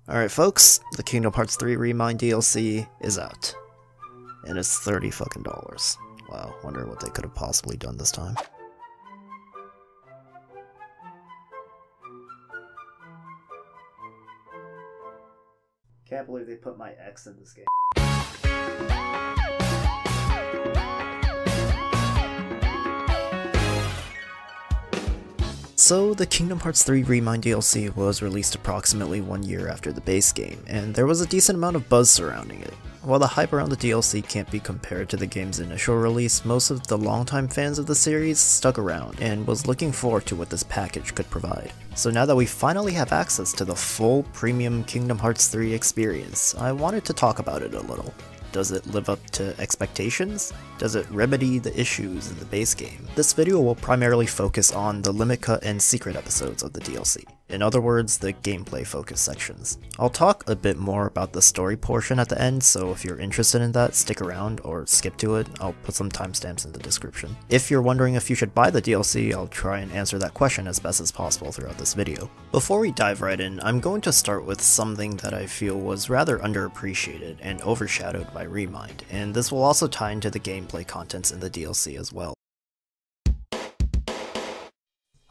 Alright folks, the Kingdom Hearts 3 ReMind DLC is out. And it's $30 fucking. Wow, wonder what they could have possibly done this time. Can't believe they put my ex in this game. So, the Kingdom Hearts 3 ReMind DLC was released approximately 1 year after the base game, and there was a decent amount of buzz surrounding it. While the hype around the DLC can't be compared to the game's initial release, most of the longtime fans of the series stuck around and was looking forward to what this package could provide. So now that we finally have access to the full premium Kingdom Hearts 3 experience, I wanted to talk about it a little. Does it live up to expectations? Does it remedy the issues in the base game? This video will primarily focus on the limit cut and secret episodes of the DLC. In other words, the gameplay focus sections. I'll talk a bit more about the story portion at the end, so if you're interested in that, stick around or skip to it. I'll put some timestamps in the description. If you're wondering if you should buy the DLC, I'll try and answer that question as best as possible throughout this video. Before we dive right in, I'm going to start with something that I feel was rather underappreciated and overshadowed by ReMind, and this will also tie into the gameplay contents in the DLC as well.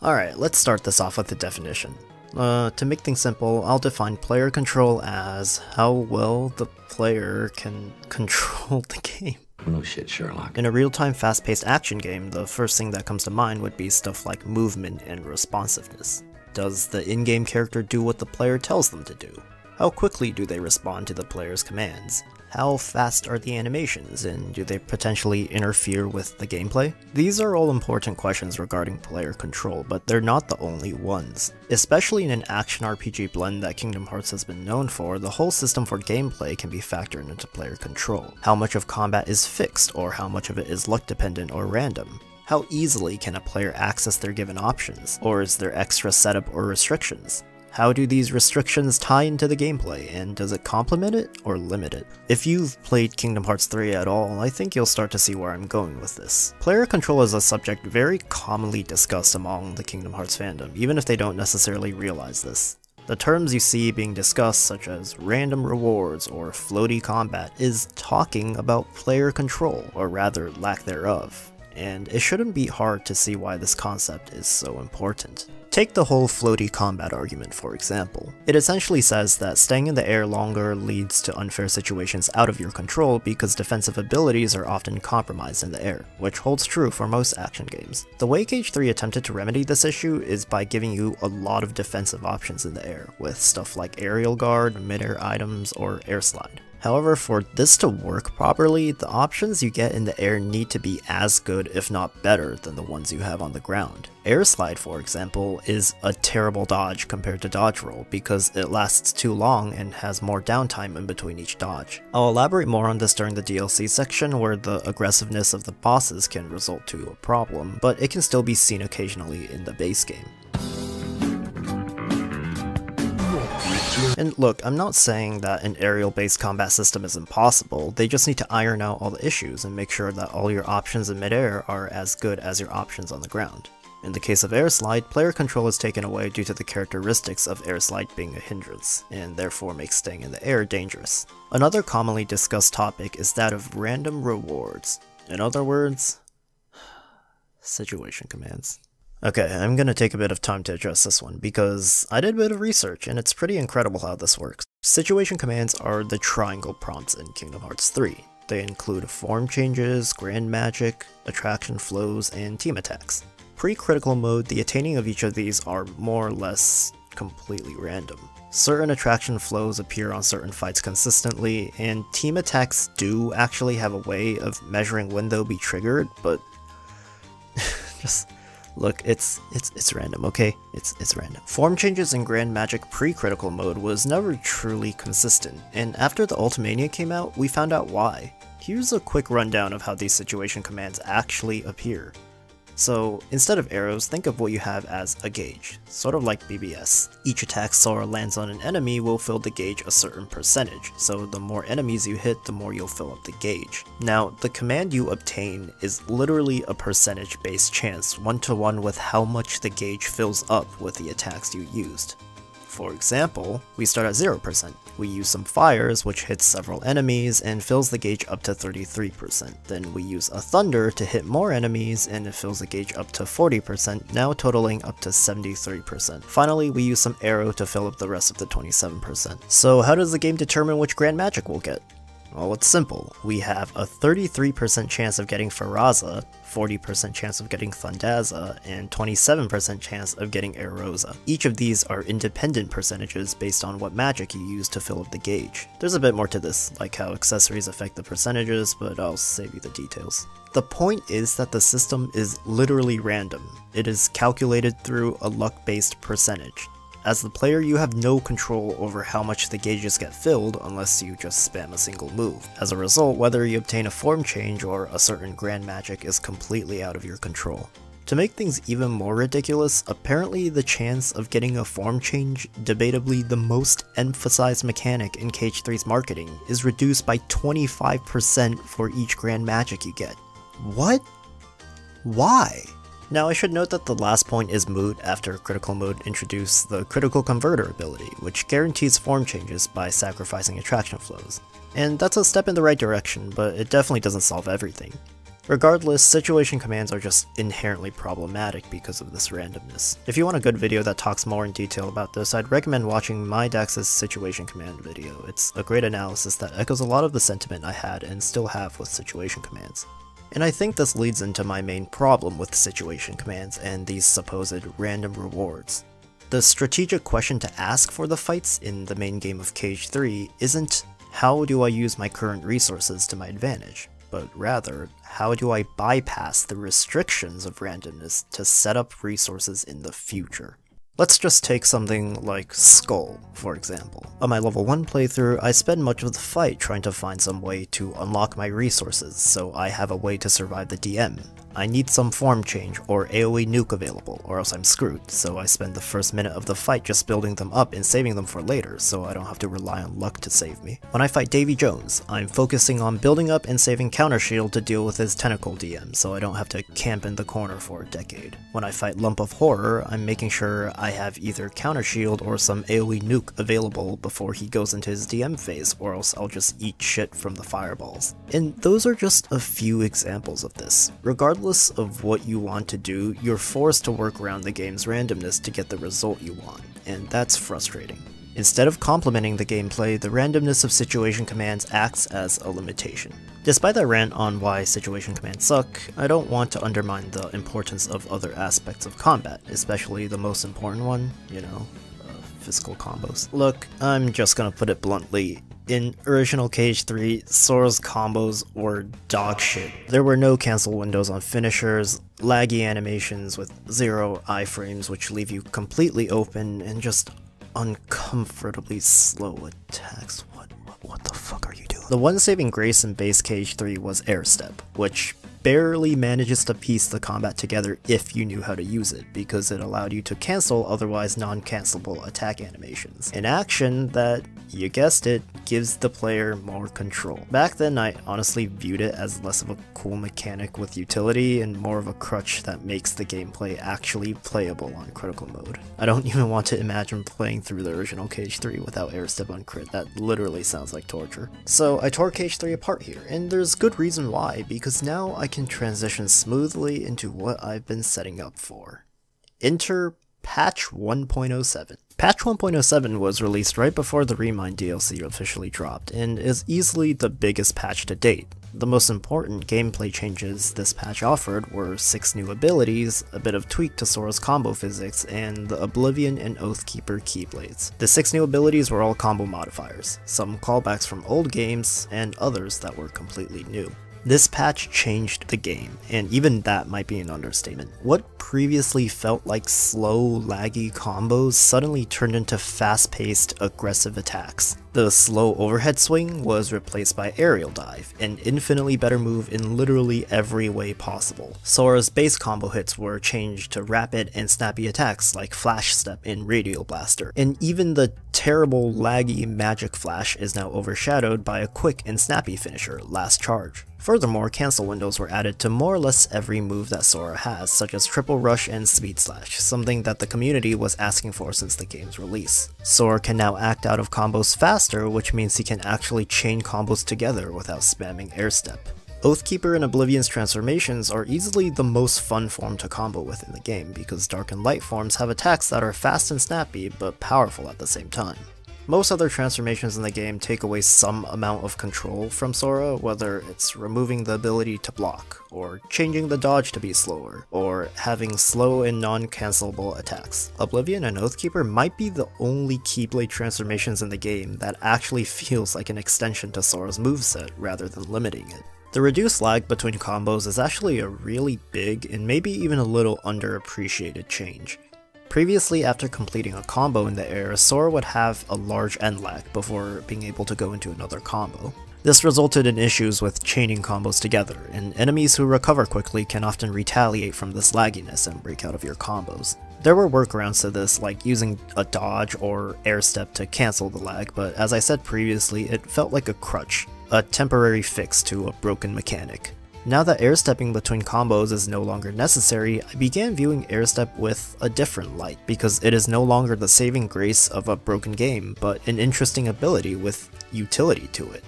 Alright, let's start this off with the definition. To make things simple, I'll define player control as how well the player can control the game. No shit, Sherlock. In a real-time fast-paced action game, the first thing that comes to mind would be stuff like movement and responsiveness. Does the in-game character do what the player tells them to do? How quickly do they respond to the player's commands? How fast are the animations, and do they potentially interfere with the gameplay? These are all important questions regarding player control, but they're not the only ones. Especially in an action RPG blend that Kingdom Hearts has been known for, the whole system for gameplay can be factored into player control. How much of combat is fixed, or how much of it is luck dependent or random? How easily can a player access their given options, or is there extra setup or restrictions? How do these restrictions tie into the gameplay, and does it complement it or limit it? If you've played Kingdom Hearts 3 at all, I think you'll start to see where I'm going with this. Player control is a subject very commonly discussed among the Kingdom Hearts fandom, even if they don't necessarily realize this. The terms you see being discussed, such as random rewards or floaty combat, is talking about player control, or rather lack thereof, and it shouldn't be hard to see why this concept is so important. Take the whole floaty combat argument for example. It essentially says that staying in the air longer leads to unfair situations out of your control because defensive abilities are often compromised in the air, which holds true for most action games. The way KH3 attempted to remedy this issue is by giving you a lot of defensive options in the air, with stuff like aerial guard, mid-air items, or air slide. However, for this to work properly, the options you get in the air need to be as good if not better than the ones you have on the ground. Air slide, for example, is a terrible dodge compared to dodge roll because it lasts too long and has more downtime in between each dodge. I'll elaborate more on this during the DLC section where the aggressiveness of the bosses can result to a problem, but it can still be seen occasionally in the base game. And look, I'm not saying that an aerial-based combat system is impossible, they just need to iron out all the issues and make sure that all your options in midair are as good as your options on the ground. In the case of air slide, player control is taken away due to the characteristics of air slide being a hindrance, and therefore makes staying in the air dangerous. Another commonly discussed topic is that of random rewards. In other words, situation commands. Okay, I'm gonna take a bit of time to address this one, because I did a bit of research, and it's pretty incredible how this works. Situation commands are the triangle prompts in Kingdom Hearts 3. They include form changes, grand magic, attraction flows, and team attacks. Pre-critical mode, the attaining of each of these are more or less completely random. Certain attraction flows appear on certain fights consistently, and team attacks do actually have a way of measuring when they'll be triggered, but just look, it's random, okay? It's random. Form changes in Grand Magic pre-critical mode was never truly consistent, and after the Ultimania came out, we found out why. Here's a quick rundown of how these situation commands actually appear. So, instead of arrows, think of what you have as a gauge, sort of like BBS. Each attack Sora lands on an enemy will fill the gauge a certain percentage, so the more enemies you hit, the more you'll fill up the gauge. Now, the command you obtain is literally a percentage-based chance, one-to-one with how much the gauge fills up with the attacks you used. For example, we start at 0%. We use some fires, which hits several enemies and fills the gauge up to 33%. Then we use a thunder to hit more enemies and it fills the gauge up to 40%, now totaling up to 73%. Finally, we use some arrow to fill up the rest of the 27%. So how does the game determine which grand magic we'll get? Well, it's simple. We have a 33% chance of getting Forze, 40% chance of getting Thundaza, and 27% chance of getting Erosa. Each of these are independent percentages based on what magic you use to fill up the gauge. There's a bit more to this, like how accessories affect the percentages, but I'll save you the details. The point is that the system is literally random. It is calculated through a luck-based percentage. As the player, you have no control over how much the gauges get filled unless you just spam a single move. As a result, whether you obtain a form change or a certain grand magic is completely out of your control. To make things even more ridiculous, apparently the chance of getting a form change, debatably the most emphasized mechanic in Cage 3's marketing, is reduced by 25% for each grand magic you get. What? Why? Now I should note that the last point is moot after Critical Mode introduced the Critical Converter ability, which guarantees form changes by sacrificing attraction flows. And that's a step in the right direction, but it definitely doesn't solve everything. Regardless, situation commands are just inherently problematic because of this randomness. If you want a good video that talks more in detail about this, I'd recommend watching my Dax's situation command video. It's a great analysis that echoes a lot of the sentiment I had and still have with situation commands. And I think this leads into my main problem with situation commands and these supposed random rewards. The strategic question to ask for the fights in the main game of Cage 3 isn't how do I use my current resources to my advantage, but rather how do I bypass the restrictions of randomness to set up resources in the future. Let's just take something like Skull, for example. On my level 1 playthrough, I spend much of the fight trying to find some way to unlock my resources, so I have a way to survive the DM. I need some form change or AoE nuke available, or else I'm screwed, so I spend the first minute of the fight just building them up and saving them for later, so I don't have to rely on luck to save me. When I fight Davy Jones, I'm focusing on building up and saving Counter Shield to deal with his tentacle DM, so I don't have to camp in the corner for a decade. When I fight Lump of Horror, I'm making sure I have either Counter Shield or some AoE nuke available before he goes into his DM phase, or else I'll just eat shit from the fireballs. And those are just a few examples of this. Regardless of what you want to do, you're forced to work around the game's randomness to get the result you want, and that's frustrating. Instead of complementing the gameplay, the randomness of situation commands acts as a limitation. Despite that rant on why situation commands suck, I don't want to undermine the importance of other aspects of combat, especially the most important one, physical combos. Look, I'm just gonna put it bluntly. In original Cage 3, Sora's combos were dog shit. There were no cancel windows on finishers, laggy animations with 0 iframes which leave you completely open, and just uncomfortably slow attacks. What the fuck are you doing? The one saving grace in base Cage 3 was Air Step, which barely manages to piece the combat together if you knew how to use it, because it allowed you to cancel otherwise non-cancelable attack animations. An action that, you guessed it, gives the player more control. Back then I honestly viewed it as less of a cool mechanic with utility and more of a crutch that makes the gameplay actually playable on critical mode. I don't even want to imagine playing through the original Cage 3 without air step on crit. That literally sounds like torture. So I tore Cage 3 apart here, and there's good reason why, because now I can transition smoothly into what I've been setting up for. Enter Patch 1.07. Patch 1.07 was released right before the ReMind DLC officially dropped, and is easily the biggest patch to date. The most important gameplay changes this patch offered were 6 new abilities, a bit of tweak to Sora's combo physics, and the Oblivion and Oathkeeper Keyblades. The 6 new abilities were all combo modifiers, some callbacks from old games, and others that were completely new. This patch changed the game, and even that might be an understatement. What previously felt like slow, laggy combos suddenly turned into fast-paced, aggressive attacks. The slow overhead swing was replaced by aerial dive, an infinitely better move in literally every way possible. Sora's base combo hits were changed to rapid and snappy attacks like Flash Step in Radial Blaster, and even the terrible laggy Magic Flash is now overshadowed by a quick and snappy finisher, Last Charge. Furthermore, cancel windows were added to more or less every move that Sora has, such as Triple Rush and Speed Slash, something that the community was asking for since the game's release. Sora can now act out of combos faster, which means he can actually chain combos together without spamming Air Step. Oathkeeper and Oblivion's transformations are easily the most fun form to combo with in the game, because Dark and Light forms have attacks that are fast and snappy, but powerful at the same time. Most other transformations in the game take away some amount of control from Sora, whether it's removing the ability to block, or changing the dodge to be slower, or having slow and non-cancelable attacks. Oblivion and Oathkeeper might be the only Keyblade transformations in the game that actually feels like an extension to Sora's moveset rather than limiting it. The reduced lag between combos is actually a really big and maybe even a little underappreciated change. Previously, after completing a combo in the air, Sora would have a large end lag before being able to go into another combo. This resulted in issues with chaining combos together, and enemies who recover quickly can often retaliate from this lagginess and break out of your combos. There were workarounds to this, like using a dodge or air step to cancel the lag, but as I said previously, it felt like a crutch, a temporary fix to a broken mechanic. Now that air stepping between combos is no longer necessary, I began viewing air step with a different light, because it is no longer the saving grace of a broken game, but an interesting ability with utility to it,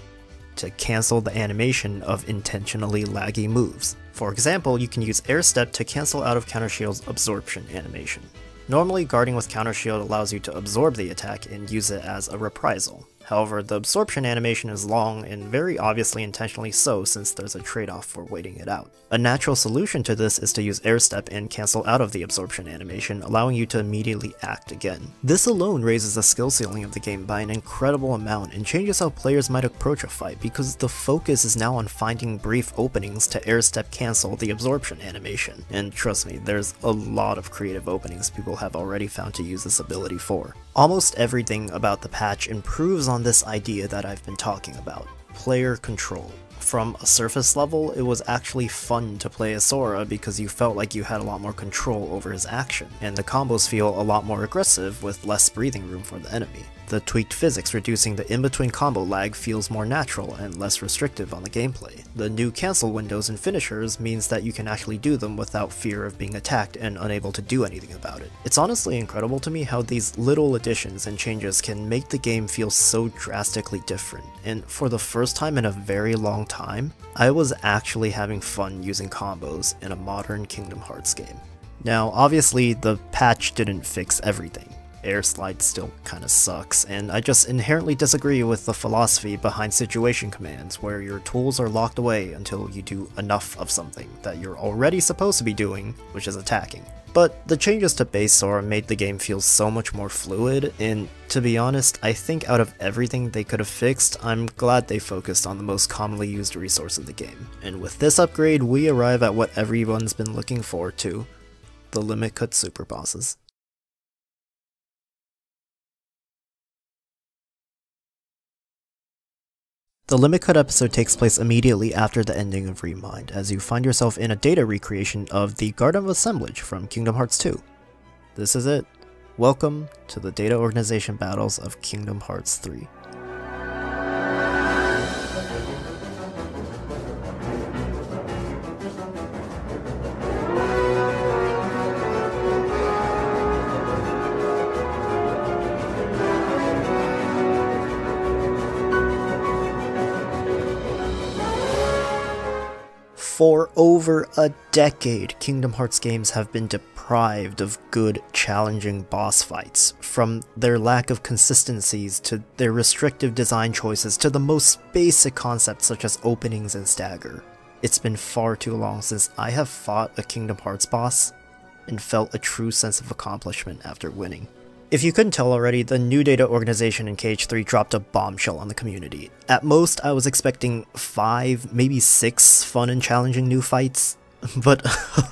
to cancel the animation of intentionally laggy moves. For example, you can use air step to cancel out of Counter Shield's absorption animation. Normally, guarding with Counter Shield allows you to absorb the attack and use it as a reprisal. However, the absorption animation is long and very obviously intentionally so, since there's a trade-off for waiting it out. A natural solution to this is to use air step and cancel out of the absorption animation, allowing you to immediately act again. This alone raises the skill ceiling of the game by an incredible amount and changes how players might approach a fight, because the focus is now on finding brief openings to air step cancel the absorption animation. And trust me, there's a lot of creative openings people have already found to use this ability for. Almost everything about the patch improves on this idea that I've been talking about: player control. From a surface level, it was actually fun to play as Sora because you felt like you had a lot more control over his action, and the combos feel a lot more aggressive with less breathing room for the enemy. The tweaked physics reducing the in-between combo lag feels more natural and less restrictive on the gameplay. The new cancel windows and finishers means that you can actually do them without fear of being attacked and unable to do anything about it. It's honestly incredible to me how these little additions and changes can make the game feel so drastically different, and for the first time in a very long time, I was actually having fun using combos in a modern Kingdom Hearts game. Now, obviously, the patch didn't fix everything. Air slide still kinda sucks, and I just inherently disagree with the philosophy behind situation commands, where your tools are locked away until you do enough of something that you're already supposed to be doing, which is attacking. But the changes to base Sora made the game feel so much more fluid, and to be honest, I think out of everything they could have fixed, I'm glad they focused on the most commonly used resource of the game. And with this upgrade, we arrive at what everyone's been looking forward to: the limit cut super bosses. The Limit Cut episode takes place immediately after the ending of ReMind, as you find yourself in a data recreation of the Garden of Assemblage from Kingdom Hearts 2. This is it. Welcome to the data organization battles of Kingdom Hearts 3. For over a decade, Kingdom Hearts games have been deprived of good, challenging boss fights, from their lack of consistencies to their restrictive design choices to the most basic concepts such as openings and stagger. It's been far too long since I have fought a Kingdom Hearts boss and felt a true sense of accomplishment after winning. If you couldn't tell already, the new data organization in KH3 dropped a bombshell on the community. At most, I was expecting 5, maybe 6 fun and challenging new fights, but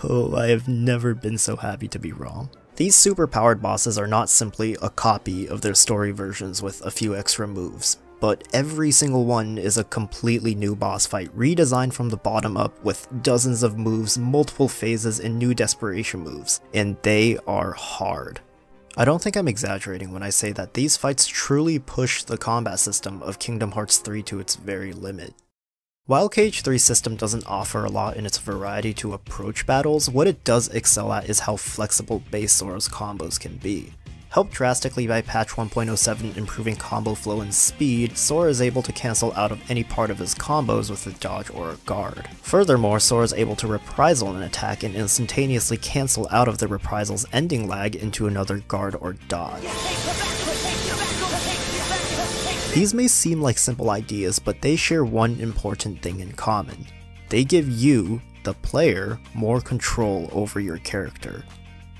oh, I have never been so happy to be wrong. These super-powered bosses are not simply a copy of their story versions with a few extra moves. but every single one is a completely new boss fight, redesigned from the bottom up with dozens of moves, multiple phases, and new desperation moves, and they are hard. I don't think I'm exaggerating when I say that these fights truly push the combat system of Kingdom Hearts 3 to its very limit. While KH3's system doesn't offer a lot in its variety to approach battles, what it does excel at is how flexible base Sora's combos can be. Helped drastically by patch 1.07 improving combo flow and speed, Sora is able to cancel out of any part of his combos with a dodge or a guard. Furthermore, Sora is able to reprisal an attack and instantaneously cancel out of the reprisal's ending lag into another guard or dodge. These may seem like simple ideas, but they share one important thing in common. They give you, the player, more control over your character.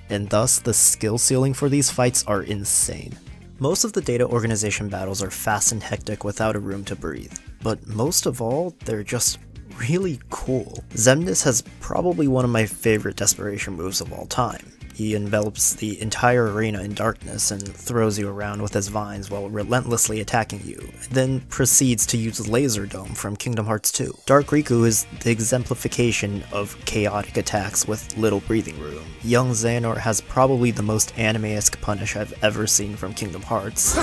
And thus the skill ceiling for these fights are insane. Most of the data organization battles are fast and hectic without a room to breathe, but most of all, they're just really cool. Xemnas has probably one of my favorite desperation moves of all time. He envelops the entire arena in darkness and throws you around with his vines while relentlessly attacking you, then proceeds to use Laser Dome from Kingdom Hearts 2. Dark Riku is the exemplification of chaotic attacks with little breathing room. Young Xehanort has probably the most anime-esque punish I've ever seen from Kingdom Hearts.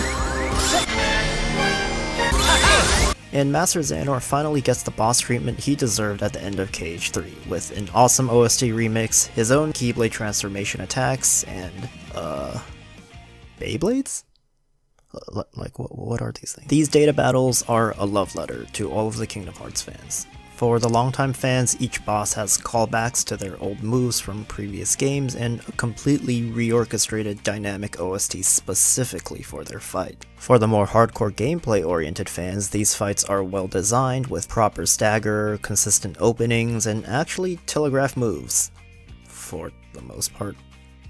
And Master Xehanort finally gets the boss treatment he deserved at the end of KH3, with an awesome OST remix, his own Keyblade transformation attacks, and, Beyblades? Like, what are these things? These data battles are a love letter to all of the Kingdom Hearts fans. For the longtime fans, each boss has callbacks to their old moves from previous games and a completely reorchestrated dynamic OST specifically for their fight. For the more hardcore gameplay-oriented fans, these fights are well designed with proper stagger, consistent openings, and actually telegraphed moves. For the most part.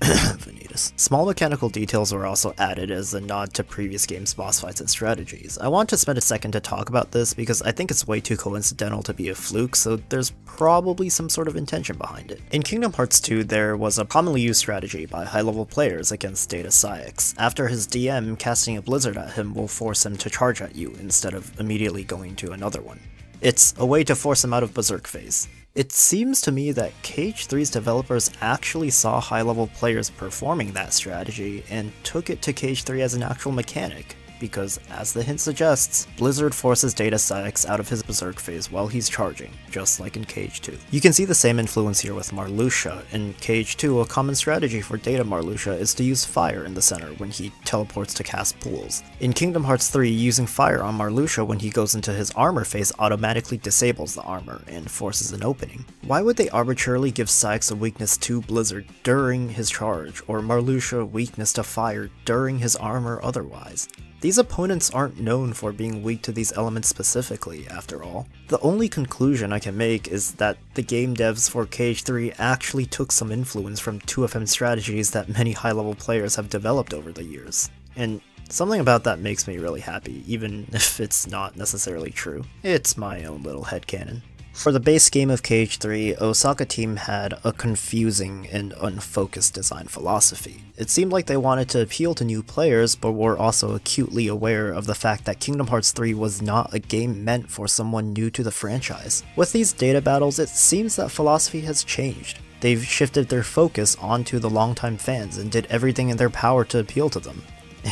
Vanitas. Small mechanical details were also added as a nod to previous games' boss fights and strategies. I want to spend a second to talk about this because I think it's way too coincidental to be a fluke, so there's probably some sort of intention behind it. In Kingdom Hearts 2, there was a commonly used strategy by high-level players against Data Syx. After his DM, casting a blizzard at him will force him to charge at you instead of immediately going to another one. It's a way to force him out of Berserk phase. It seems to me that KH3's developers actually saw high-level players performing that strategy and took it to KH3 as an actual mechanic, because as the hint suggests, Blizzard forces Data Syx out of his Berserk phase while he's charging, just like in KH2. You can see the same influence here with Marluxia. In KH2, a common strategy for Data Marluxia is to use fire in the center when he teleports to cast pools. In Kingdom Hearts 3, using fire on Marluxia when he goes into his armor phase automatically disables the armor and forces an opening. Why would they arbitrarily give Syx a weakness to Blizzard during his charge, or Marluxia a weakness to fire during his armor otherwise? These opponents aren't known for being weak to these elements specifically, after all. The only conclusion I can make is that the game devs for KH3 actually took some influence from 2FM strategies that many high-level players have developed over the years. And something about that makes me really happy, even if it's not necessarily true. It's my own little headcanon. For the base game of KH3, Osaka team had a confusing and unfocused design philosophy. It seemed like they wanted to appeal to new players, but were also acutely aware of the fact that Kingdom Hearts 3 was not a game meant for someone new to the franchise. With these data battles, it seems that philosophy has changed. They've shifted their focus onto the longtime fans and did everything in their power to appeal to them.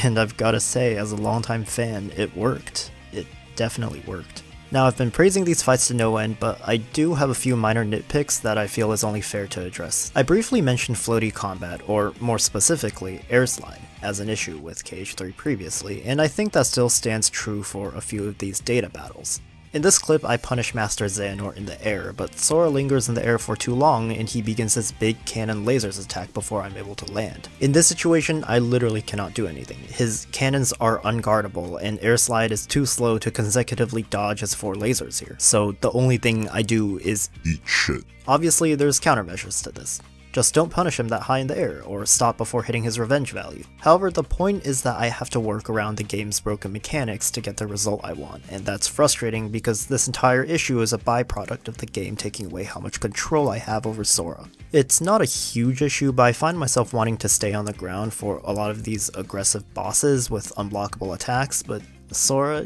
And I've gotta say, as a longtime fan, it worked. It definitely worked. Now, I've been praising these fights to no end, but I do have a few minor nitpicks that I feel is only fair to address. I briefly mentioned floaty combat, or more specifically, air slide, as an issue with KH3 previously, and I think that still stands true for a few of these data battles. In this clip, I punish Master Xehanort in the air, but Sora lingers in the air for too long and he begins his big cannon lasers attack before I'm able to land. In this situation, I literally cannot do anything. His cannons are unguardable and air slide is too slow to consecutively dodge his 4 lasers here, so the only thing I do is eat shit. Obviously, there's countermeasures to this. Just don't punish him that high in the air, or stop before hitting his revenge value. However, the point is that I have to work around the game's broken mechanics to get the result I want, and that's frustrating because this entire issue is a byproduct of the game taking away how much control I have over Sora. It's not a huge issue, but I find myself wanting to stay on the ground for a lot of these aggressive bosses with unblockable attacks, but Sora,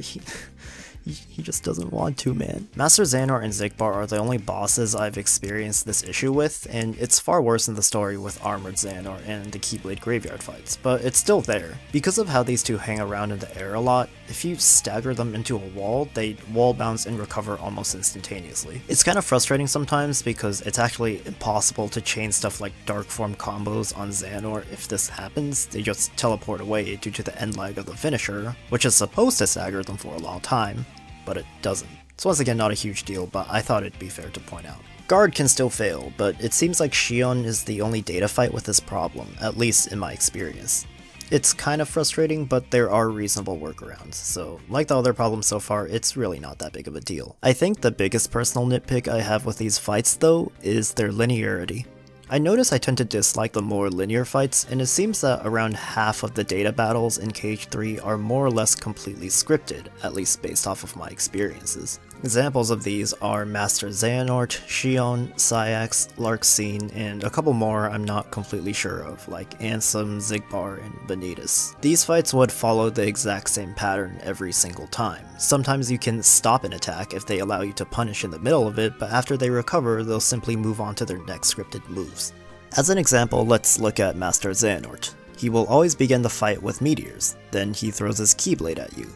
he just doesn't want to, man. Master Xehanort and Xigbar are the only bosses I've experienced this issue with, and it's far worse in the story with Armored Xehanort and the Keyblade Graveyard fights, but it's still there. Because of how these two hang around in the air a lot, if you stagger them into a wall, they wall bounce and recover almost instantaneously. It's kind of frustrating sometimes because it's actually impossible to chain stuff like Dark Form combos on Xehanort. If this happens, they just teleport away due to the end lag of the finisher, which is supposed to stagger them for a long time, but it doesn't. So once again, not a huge deal, but I thought it'd be fair to point out. Guard can still fail, but it seems like Xion is the only data fight with this problem, at least in my experience. It's kind of frustrating, but there are reasonable workarounds, so like the other problems so far, it's really not that big of a deal. I think the biggest personal nitpick I have with these fights though is their linearity. I notice I tend to dislike the more linear fights, and it seems that around half of the data battles in KH3 are more or less completely scripted, at least based off of my experiences. Examples of these are Master Xehanort, Xion, Saïx, Larxene, and a couple more I'm not completely sure of, like Ansem, Xigbar, and Vanitas. These fights would follow the exact same pattern every single time. Sometimes you can stop an attack if they allow you to punish in the middle of it, but after they recover, they'll simply move on to their next scripted moves. As an example, let's look at Master Xehanort. He will always begin the fight with meteors, then he throws his Keyblade at you.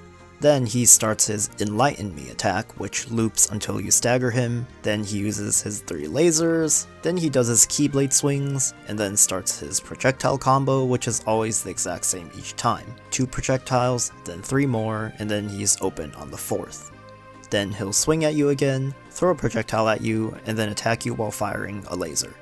Then he starts his Enlighten Me attack, which loops until you stagger him, then he uses his 3 lasers, then he does his Keyblade swings, and then starts his projectile combo, which is always the exact same each time. 2 projectiles, then 3 more, and then he's open on the 4th. Then he'll swing at you again, throw a projectile at you, and then attack you while firing a laser.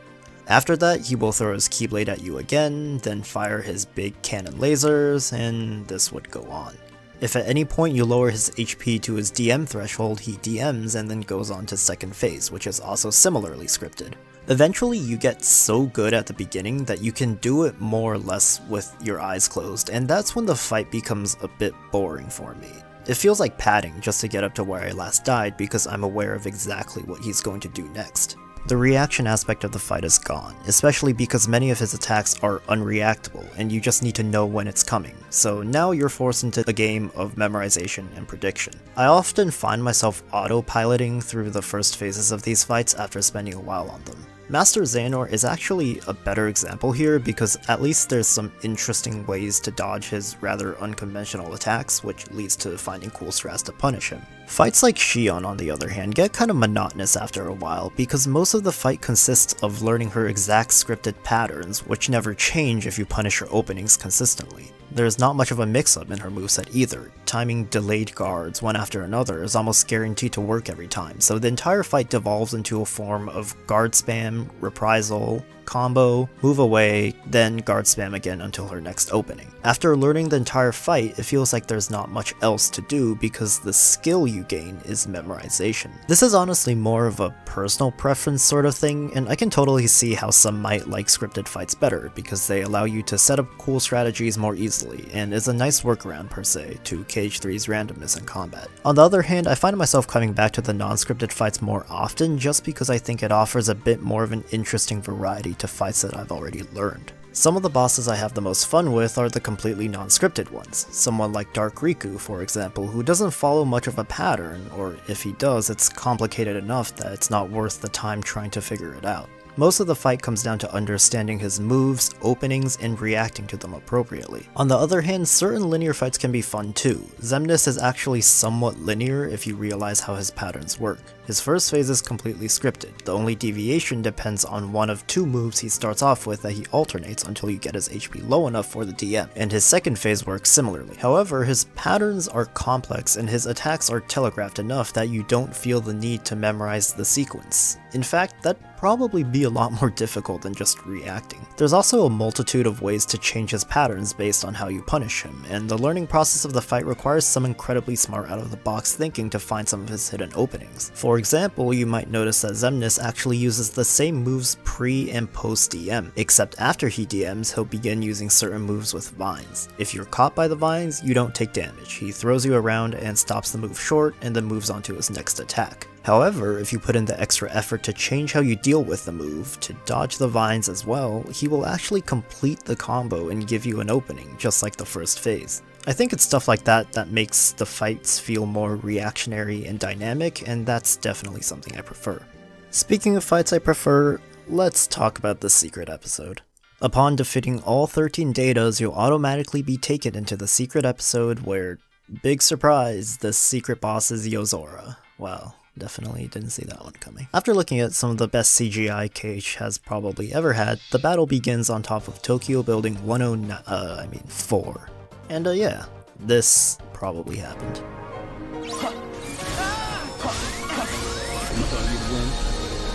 After that, he will throw his Keyblade at you again, then fire his big cannon lasers, and this would go on. If at any point you lower his HP to his DM threshold, he DMs and then goes on to second phase, which is also similarly scripted. Eventually you get so good at the beginning that you can do it more or less with your eyes closed, and that's when the fight becomes a bit boring for me. It feels like padding just to get up to where I last died because I'm aware of exactly what he's going to do next. The reaction aspect of the fight is gone, especially because many of his attacks are unreactable and you just need to know when it's coming, so now you're forced into a game of memorization and prediction. I often find myself autopiloting through the first phases of these fights after spending a while on them. Master Xehanort is actually a better example here because at least there's some interesting ways to dodge his rather unconventional attacks, which leads to finding cool strats to punish him. Fights like Xion, on the other hand, get kind of monotonous after a while because most of the fight consists of learning her exact scripted patterns, which never change if you punish her openings consistently. There's not much of a mix-up in her moveset either. Timing delayed guards one after another is almost guaranteed to work every time, so the entire fight devolves into a form of guard spam, reprisal, combo, move away, then guard spam again until her next opening. After learning the entire fight, it feels like there's not much else to do because the skill you gain is memorization. This is honestly more of a personal preference sort of thing, and I can totally see how some might like scripted fights better because they allow you to set up cool strategies more easily, and is a nice workaround per se to KH3's randomness in combat. On the other hand, I find myself coming back to the non-scripted fights more often just because I think it offers a bit more of an interesting variety to fights that I've already learned. Some of the bosses I have the most fun with are the completely non-scripted ones, someone like Dark Riku for example, who doesn't follow much of a pattern, or if he does, it's complicated enough that it's not worth the time trying to figure it out. Most of the fight comes down to understanding his moves, openings, and reacting to them appropriately. On the other hand, certain linear fights can be fun too. Xemnas is actually somewhat linear if you realize how his patterns work. His first phase is completely scripted, the only deviation depends on one of 2 moves he starts off with that he alternates until you get his HP low enough for the DM, and his second phase works similarly. However, his patterns are complex and his attacks are telegraphed enough that you don't feel the need to memorize the sequence. In fact, that'd probably be a lot more difficult than just reacting. There's also a multitude of ways to change his patterns based on how you punish him, and the learning process of the fight requires some incredibly smart out-of-the-box thinking to find some of his hidden openings. For example, you might notice that Xemnas actually uses the same moves pre and post DM, except after he DMs, he'll begin using certain moves with vines. If you're caught by the vines, you don't take damage. He throws you around and stops the move short and then moves on to his next attack. However, if you put in the extra effort to change how you deal with the move, to dodge the vines as well, he will actually complete the combo and give you an opening, just like the first phase. I think it's stuff like that that makes the fights feel more reactionary and dynamic, and that's definitely something I prefer. Speaking of fights I prefer, let's talk about the secret episode. Upon defeating all 13 datas, you'll automatically be taken into the secret episode where, big surprise, the secret boss is Yozora. Wow, definitely didn't see that one coming. After looking at some of the best CGI KH has probably ever had, the battle begins on top of Tokyo Building 4. And yeah, this probably happened.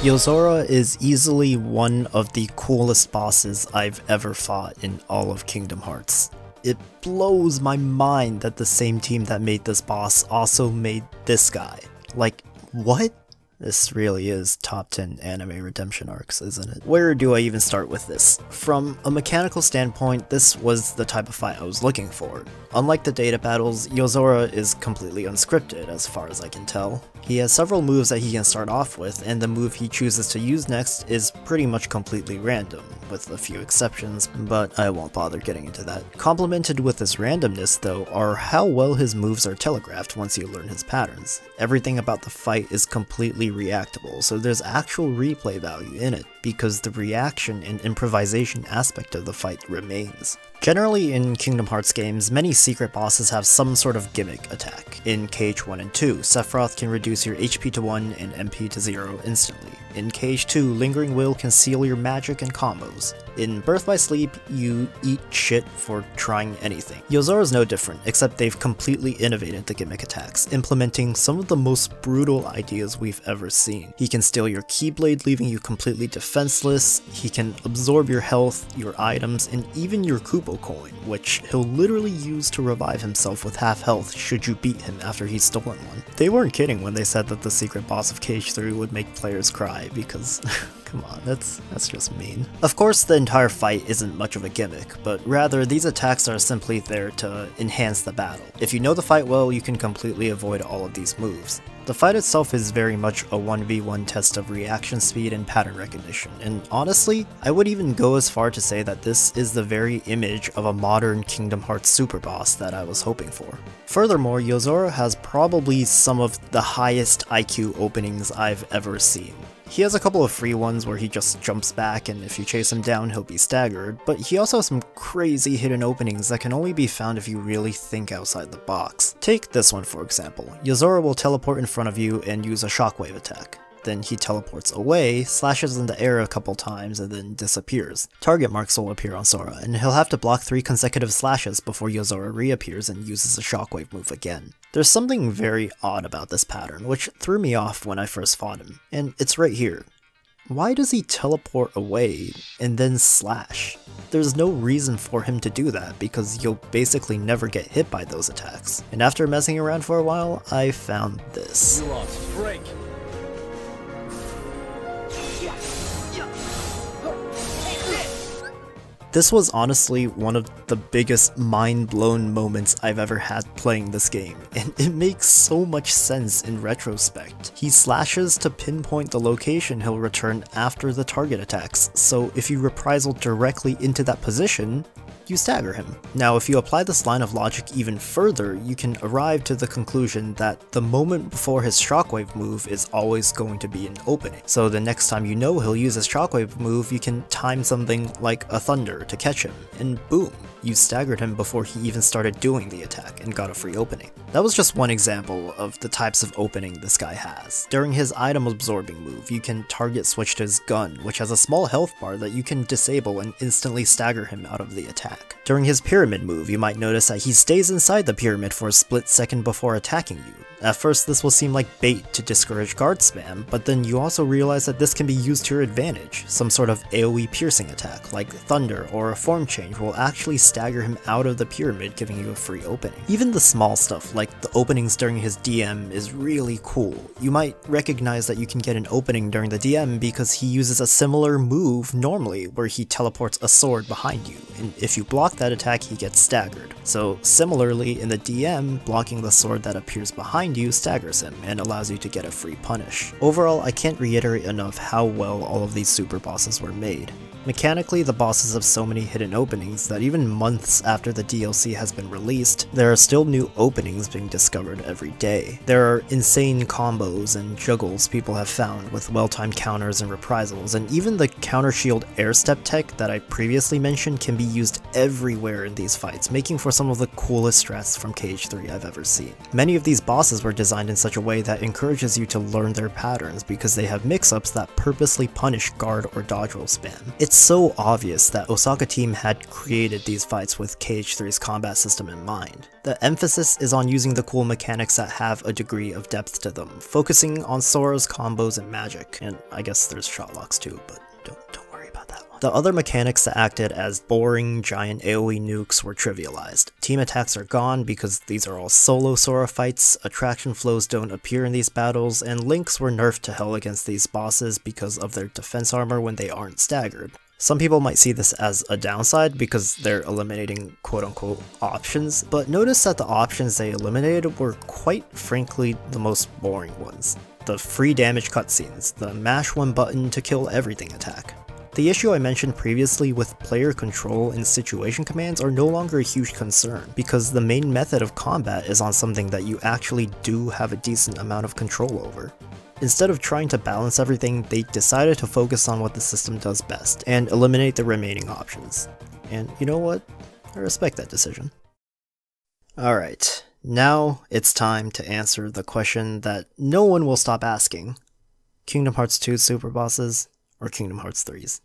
Yozora is easily one of the coolest bosses I've ever fought in all of Kingdom Hearts. It blows my mind that the same team that made this boss also made this guy. Like, what? This really is top 10 anime redemption arcs, isn't it? Where do I even start with this? From a mechanical standpoint, this was the type of fight I was looking for. Unlike the data battles, Yozora is completely unscripted as far as I can tell. He has several moves that he can start off with, and the move he chooses to use next is pretty much completely random, with a few exceptions, but I won't bother getting into that. Complemented with this randomness though are how well his moves are telegraphed once you learn his patterns. Everything about the fight is completely reactable, so there's actual replay value in it, because the reaction and improvisation aspect of the fight remains. Generally in Kingdom Hearts games, many secret bosses have some sort of gimmick attack. In KH1 and 2, Sephiroth can reduce your HP to 1 and MP to 0 instantly. In KH2, Lingering Will can seal your magic and combos. In Birth by Sleep, you eat shit for trying anything. Yozora's no different, except they've completely innovated the gimmick attacks, implementing some of the most brutal ideas we've ever seen. He can steal your Keyblade, leaving you completely defenseless. He can absorb your health, your items, and even your Kupo coin, which he'll literally use to revive himself with half health should you beat him after he's stolen one. They weren't kidding when they said that the secret boss of KH3 would make players cry, because come on, that's just mean. Of course, the entire fight isn't much of a gimmick, but rather these attacks are simply there to enhance the battle. If you know the fight well, you can completely avoid all of these moves. The fight itself is very much a 1v1 test of reaction speed and pattern recognition, and honestly, I would even go as far to say that this is the very image of a modern Kingdom Hearts super boss that I was hoping for. Furthermore, Yozora has probably some of the highest IQ openings I've ever seen. He has a couple of free ones where he just jumps back and if you chase him down he'll be staggered, but he also has some crazy hidden openings that can only be found if you really think outside the box. Take this one for example. Yozora will teleport in front of you and use a shockwave attack. Then he teleports away, slashes in the air a couple times, and then disappears. Target marks will appear on Sora, and he'll have to block 3 consecutive slashes before Yozora reappears and uses a shockwave move again. There's something very odd about this pattern, which threw me off when I first fought him, and it's right here. Why does he teleport away and then slash? There's no reason for him to do that because you'll basically never get hit by those attacks. And after messing around for a while, I found this. This was honestly one of the biggest mind-blown moments I've ever had playing this game, and it makes so much sense in retrospect. He slashes to pinpoint the location he'll return after the target attacks, so if you reprisal directly into that position, you stagger him. Now, if you apply this line of logic even further, you can arrive to the conclusion that the moment before his shockwave move is always going to be an opening. So the next time you know he'll use his shockwave move, you can time something like a thunder to catch him, and boom, you staggered him before he even started doing the attack and got a free opening. That was just one example of the types of opening this guy has. During his item absorbing move, you can target switch to his gun, which has a small health bar that you can disable and instantly stagger him out of the attack. During his pyramid move, you might notice that he stays inside the pyramid for a split second before attacking you. At first this will seem like bait to discourage guard spam, but then you also realize that this can be used to your advantage. Some sort of AoE piercing attack, like Thunder or a form change, will actually stagger him out of the pyramid, giving you a free opening. Even the small stuff, like the openings during his DM, is really cool. You might recognize that you can get an opening during the DM because he uses a similar move normally, where he teleports a sword behind you, and if you block that attack he gets staggered. So similarly in the DM, blocking the sword that appears behind you staggers him and allows you to get a free punish. Overall, I can't reiterate enough how well all of these super bosses were made. Mechanically, the bosses have so many hidden openings that even months after the DLC has been released, there are still new openings being discovered every day. There are insane combos and juggles people have found with well-timed counters and reprisals, and even the counter shield air step tech that I previously mentioned can be used everywhere in these fights, making for some of the coolest strats from KH3 I've ever seen. Many of these bosses were designed in such a way that encourages you to learn their patterns because they have mix-ups that purposely punish guard or dodge roll spam. It's so obvious that Osaka Team had created these fights with KH3's combat system in mind. The emphasis is on using the cool mechanics that have a degree of depth to them, focusing on Sora's combos and magic, and I guess there's shot locks too, but don't worry about that one. The other mechanics that acted as boring giant AoE nukes were trivialized. Team attacks are gone because these are all solo Sora fights, attraction flows don't appear in these battles, and links were nerfed to hell against these bosses because of their defense armor when they aren't staggered. Some people might see this as a downside because they're eliminating quote-unquote options, but notice that the options they eliminated were quite frankly the most boring ones. The free damage cutscenes, the mash one button to kill everything attack. The issue I mentioned previously with player control and situation commands are no longer a huge concern, because the main method of combat is on something that you actually do have a decent amount of control over. Instead of trying to balance everything, they decided to focus on what the system does best, and eliminate the remaining options. And you know what? I respect that decision. Alright, now it's time to answer the question that no one will stop asking. Kingdom Hearts 2 Super Bosses, or Kingdom Hearts 3's?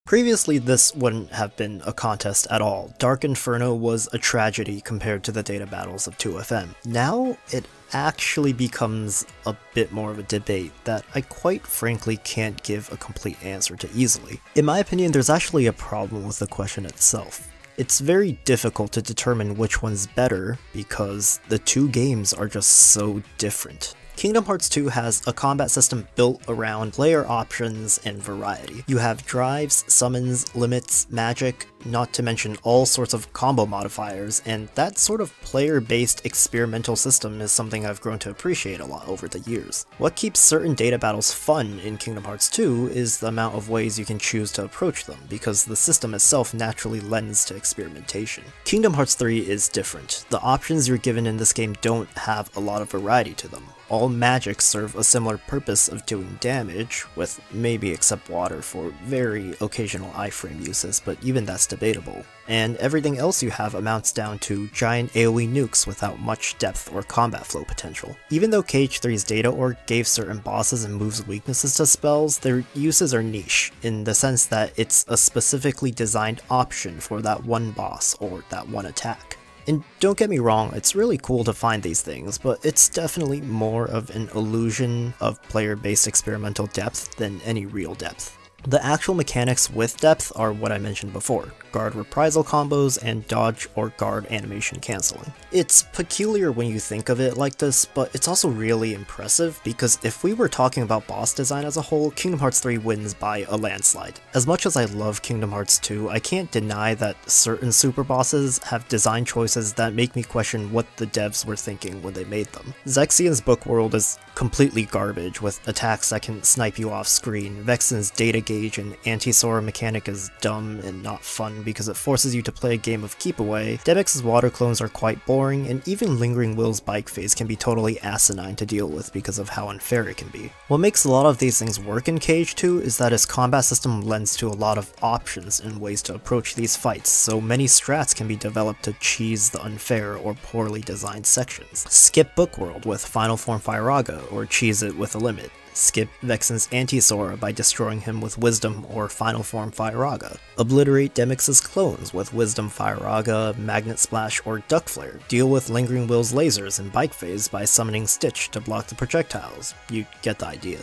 Previously, this wouldn't have been a contest at all. Dark Inferno was a tragedy compared to the data battles of 2FM. Now, it actually becomes a bit more of a debate that I quite frankly can't give a complete answer to easily. In my opinion, there's actually a problem with the question itself. It's very difficult to determine which one's better because the two games are just so different. Kingdom Hearts 2 has a combat system built around player options and variety. You have drives, summons, limits, magic, not to mention all sorts of combo modifiers, and that sort of player-based experimental system is something I've grown to appreciate a lot over the years. What keeps certain data battles fun in Kingdom Hearts 2 is the amount of ways you can choose to approach them, because the system itself naturally lends to experimentation. Kingdom Hearts 3 is different. The options you're given in this game don't have a lot of variety to them. All magics serve a similar purpose of doing damage, with maybe except water for very occasional iframe uses, but even that's debatable. And everything else you have amounts down to giant AoE nukes without much depth or combat flow potential. Even though KH3's data org gave certain bosses and moves weaknesses to spells, their uses are niche, in the sense that it's a specifically designed option for that one boss or that one attack. And don't get me wrong, it's really cool to find these things, but it's definitely more of an illusion of player-based experimental depth than any real depth. The actual mechanics with depth are what I mentioned before, guard reprisal combos and dodge or guard animation cancelling. It's peculiar when you think of it like this, but it's also really impressive because if we were talking about boss design as a whole, Kingdom Hearts 3 wins by a landslide. As much as I love Kingdom Hearts 2, I can't deny that certain super bosses have design choices that make me question what the devs were thinking when they made them. Zexian's book world is completely garbage, with attacks that can snipe you off screen. Vexen's data gauge and anti-Sora mechanic is dumb and not fun because it forces you to play a game of keep away. Demex's water clones are quite boring, and even Lingering Will's bike phase can be totally asinine to deal with because of how unfair it can be. What makes a lot of these things work in KH2 is that its combat system lends to a lot of options and ways to approach these fights, so many strats can be developed to cheese the unfair or poorly designed sections. Skip Book World with Final Form Firaga, or cheese it with a limit. Skip Vexen's anti-Sora by destroying him with Wisdom or Final Form Firaga. Obliterate Demex's clones with Wisdom Firaga, Magnet Splash, or Duck Flare. Deal with Lingering Will's lasers in Bike Phase by summoning Stitch to block the projectiles. You get the idea.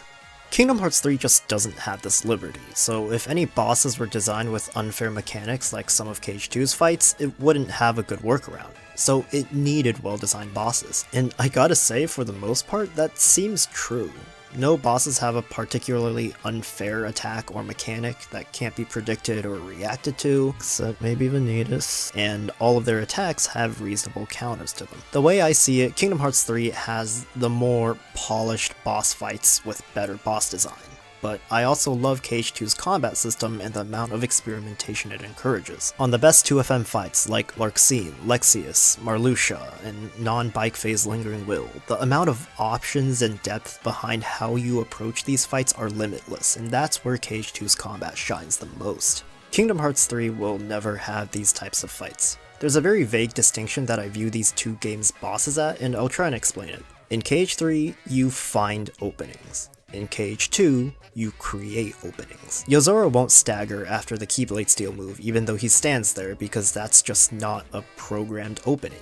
Kingdom Hearts 3 just doesn't have this liberty, so if any bosses were designed with unfair mechanics like some of KH2's fights, it wouldn't have a good workaround. So it needed well-designed bosses. And I gotta say, for the most part, that seems true. No bosses have a particularly unfair attack or mechanic that can't be predicted or reacted to, except maybe Vanitas, and all of their attacks have reasonable counters to them. The way I see it, Kingdom Hearts 3 has the more polished boss fights with better boss design. but I also love KH2's combat system and the amount of experimentation it encourages. On the best 2FM fights like Larxene, Lexaeus, Marluxia, and non-bike phase Lingering Will, the amount of options and depth behind how you approach these fights are limitless, and that's where KH2's combat shines the most. Kingdom Hearts 3 will never have these types of fights. There's a very vague distinction that I view these two games' bosses at, and I'll try and explain it. In KH3, you find openings. In KH2, you create openings. Yozora won't stagger after the Keyblade Steel move even though he stands there because that's just not a programmed opening.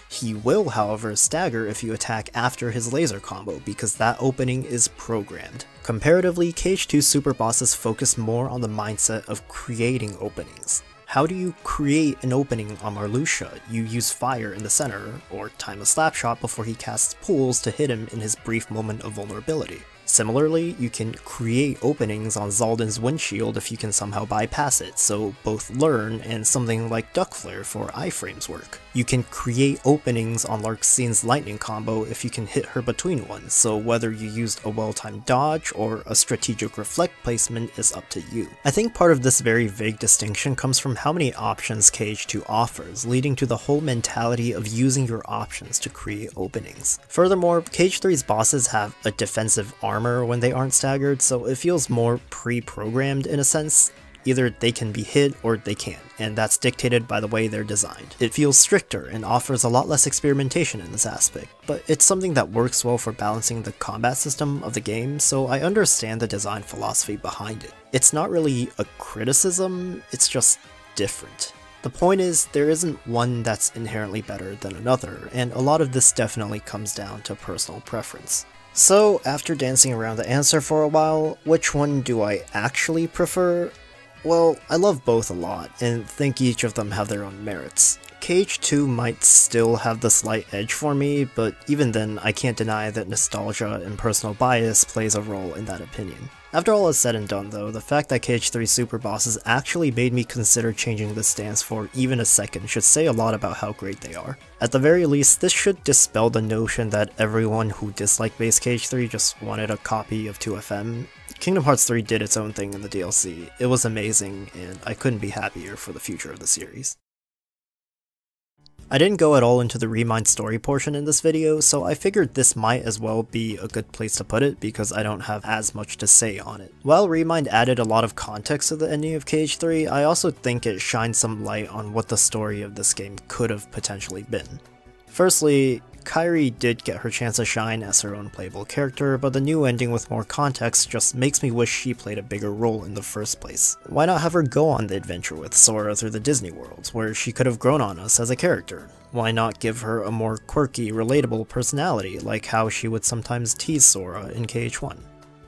He will, however, stagger if you attack after his laser combo because that opening is programmed. Comparatively, KH2 super bosses focus more on the mindset of creating openings. How do you create an opening on Marluxia? You use fire in the center, or time a slapshot before he casts pools to hit him in his brief moment of vulnerability. Similarly, you can create openings on Xaldin's windshield if you can somehow bypass it, so both learn and something like Duck Flare for iframes work. You can create openings on Larxene's lightning combo if you can hit her between ones, so whether you used a well-timed dodge or a strategic reflect placement is up to you. I think part of this very vague distinction comes from how many options KH2 offers, leading to the whole mentality of using your options to create openings. Furthermore, KH3's bosses have a defensive armor when they aren't staggered, so it feels more pre-programmed in a sense. Either they can be hit or they can't, and that's dictated by the way they're designed. It feels stricter and offers a lot less experimentation in this aspect, but it's something that works well for balancing the combat system of the game, so I understand the design philosophy behind it. It's not really a criticism, it's just different. The point is, there isn't one that's inherently better than another, and a lot of this definitely comes down to personal preference. So, after dancing around the answer for a while, which one do I actually prefer? Well, I love both a lot, and think each of them have their own merits. KH2 might still have the slight edge for me, but even then, I can't deny that nostalgia and personal bias plays a role in that opinion. After all is said and done though, the fact that KH3 super bosses actually made me consider changing this stance for even a second should say a lot about how great they are. At the very least, this should dispel the notion that everyone who disliked base KH3 just wanted a copy of 2FM. Kingdom Hearts 3 did its own thing in the DLC, it was amazing, and I couldn't be happier for the future of the series. I didn't go at all into the ReMind story portion in this video, so I figured this might as well be a good place to put it because I don't have as much to say on it. While ReMind added a lot of context to the ending of KH3, I also think it shines some light on what the story of this game could have potentially been. Firstly, Kairi did get her chance to shine as her own playable character, but the new ending with more context just makes me wish she played a bigger role in the first place. Why not have her go on the adventure with Sora through the Disney worlds, where she could have grown on us as a character? Why not give her a more quirky, relatable personality, like how she would sometimes tease Sora in KH1?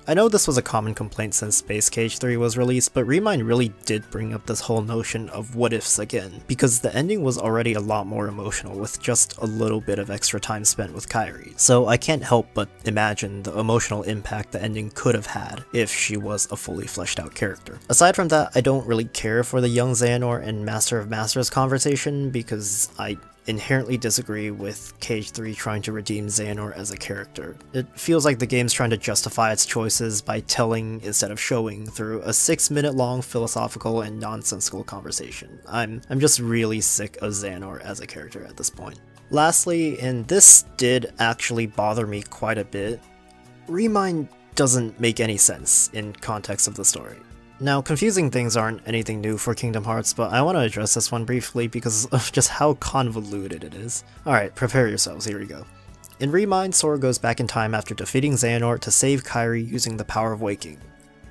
I know this was a common complaint since Space KH3 was released, but ReMind really did bring up this whole notion of what ifs again, because the ending was already a lot more emotional with just a little bit of extra time spent with Kairi, so I can't help but imagine the emotional impact the ending could have had if she was a fully fleshed out character. Aside from that, I don't really care for the young Xehanort and Master of Masters conversation because I inherently disagree with KH3 trying to redeem Xehanort as a character. It feels like the game's trying to justify its choices by telling instead of showing through a 6-minute long philosophical and nonsensical conversation. I'm just really sick of Xehanort as a character at this point. Lastly, and this did actually bother me quite a bit, ReMind doesn't make any sense in context of the story. Now, confusing things aren't anything new for Kingdom Hearts, but I want to address this one briefly because of just how convoluted it is. Alright, prepare yourselves, here we go. In ReMind, Sora goes back in time after defeating Xehanort to save Kairi using the power of waking.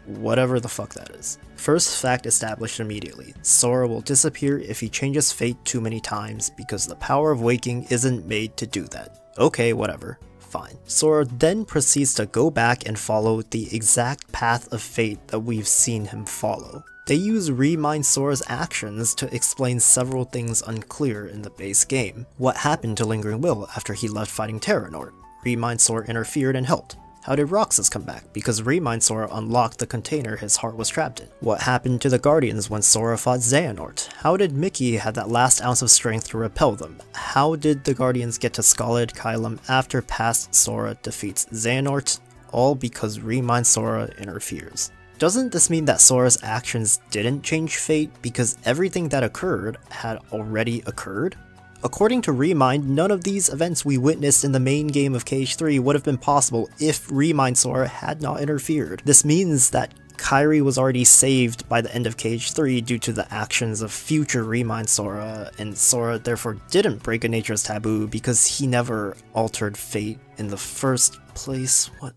Whatever the fuck that is. First fact established immediately, Sora will disappear if he changes fate too many times because the power of waking isn't made to do that. Okay, whatever. Fine. Sora then proceeds to go back and follow the exact path of fate that we've seen him follow. They use ReMind Sora's actions to explain several things unclear in the base game. What happened to Lingering Will after he left fighting Terranort? ReMind Sora interfered and helped. How did Roxas come back? Because ReMind Sora unlocked the container his heart was trapped in. What happened to the Guardians when Sora fought Xehanort? How did Mickey have that last ounce of strength to repel them? How did the Guardians get to Skaled Kylam after past Sora defeats Xehanort? all because ReMind Sora interferes. Doesn't this mean that Sora's actions didn't change fate because everything that occurred had already occurred? According to ReMind, none of these events we witnessed in the main game of KH3 would have been possible if ReMind Sora had not interfered. This means that Kairi was already saved by the end of KH3 due to the actions of future ReMind Sora, and Sora therefore didn't break a nature's taboo because he never altered fate in the first place. What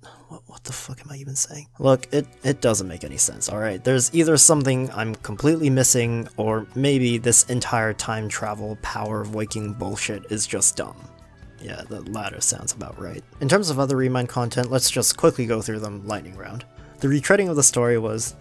the fuck am I even saying? Look, it doesn't make any sense, alright? There's either something I'm completely missing, or maybe this entire time travel power of waking bullshit is just dumb. Yeah, the latter sounds about right. In terms of other ReMind content, let's just quickly go through them lightning round. The retreading of the story was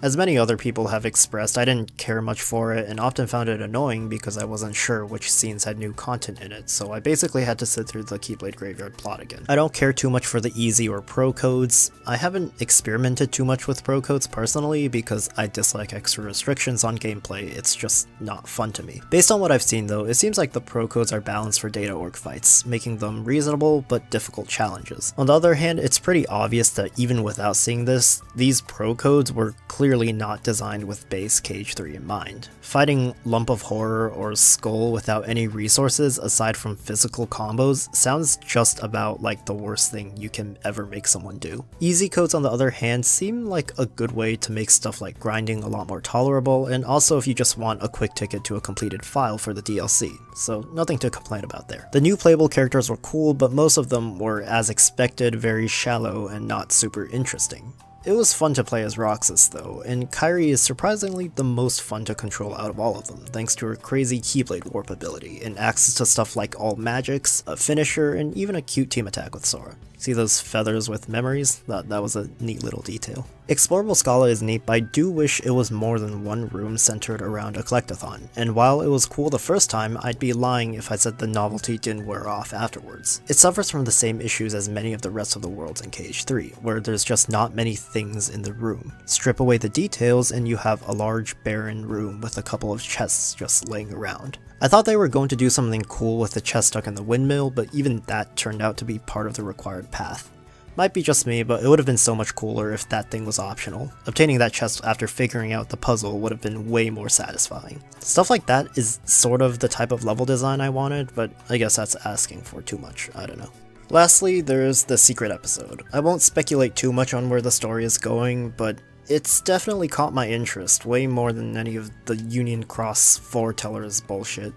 As many other people have expressed, I didn't care much for it and often found it annoying because I wasn't sure which scenes had new content in it, so I basically had to sit through the Keyblade Graveyard plot again. I don't care too much for the easy or pro codes. I haven't experimented too much with pro codes personally because I dislike extra restrictions on gameplay, it's just not fun to me. Based on what I've seen though, it seems like the pro codes are balanced for data org fights, making them reasonable but difficult challenges. On the other hand, it's pretty obvious that even without seeing this, these pro codes were clearly not designed with base KH3 in mind. Fighting Lump of Horror or Skull without any resources aside from physical combos sounds just about like the worst thing you can ever make someone do. Easy codes on the other hand seem like a good way to make stuff like grinding a lot more tolerable, and also if you just want a quick ticket to a completed file for the DLC, so nothing to complain about there. The new playable characters were cool, but most of them were, as expected, very shallow and not super interesting. It was fun to play as Roxas though, and Kairi is surprisingly the most fun to control out of all of them, thanks to her crazy Keyblade Warp ability, and access to stuff like all magics, a finisher, and even a cute team attack with Sora. See those feathers with memories? That was a neat little detail. Explorable Scala is neat, but I do wish it was more than one room centered around a collectathon, and while it was cool the first time, I'd be lying if I said the novelty didn't wear off afterwards. It suffers from the same issues as many of the rest of the worlds in KH3, where there's just not many things in the room. Strip away the details and you have a large barren room with a couple of chests just laying around. I thought they were going to do something cool with the chest stuck in the windmill, but even that turned out to be part of the required path. Might be just me, but it would have been so much cooler if that thing was optional. Obtaining that chest after figuring out the puzzle would have been way more satisfying. Stuff like that is sort of the type of level design I wanted, but I guess that's asking for too much, I don't know. Lastly, there's the secret episode. I won't speculate too much on where the story is going, but it's definitely caught my interest way more than any of the Union Cross foretellers bullshit.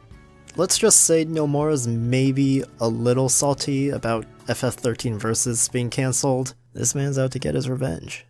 Let's just say Nomura's maybe a little salty about FF13 Versus being cancelled. This man's out to get his revenge.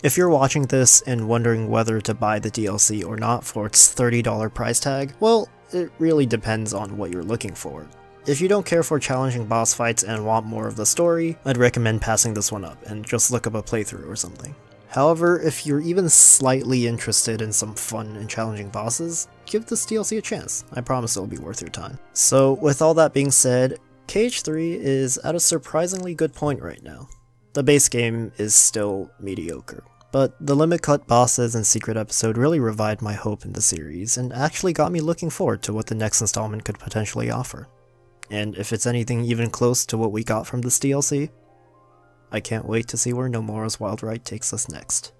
If you're watching this and wondering whether to buy the DLC or not for its $30 price tag, well, it really depends on what you're looking for. If you don't care for challenging boss fights and want more of the story, I'd recommend passing this one up and just look up a playthrough or something. However, if you're even slightly interested in some fun and challenging bosses, give this DLC a chance. I promise it'll be worth your time. So with all that being said, KH3 is at a surprisingly good point right now. The base game is still mediocre, but the limit cut bosses and secret episode really revived my hope in the series and actually got me looking forward to what the next installment could potentially offer. And if it's anything even close to what we got from this DLC, I can't wait to see where Nomura's Wild Ride takes us next.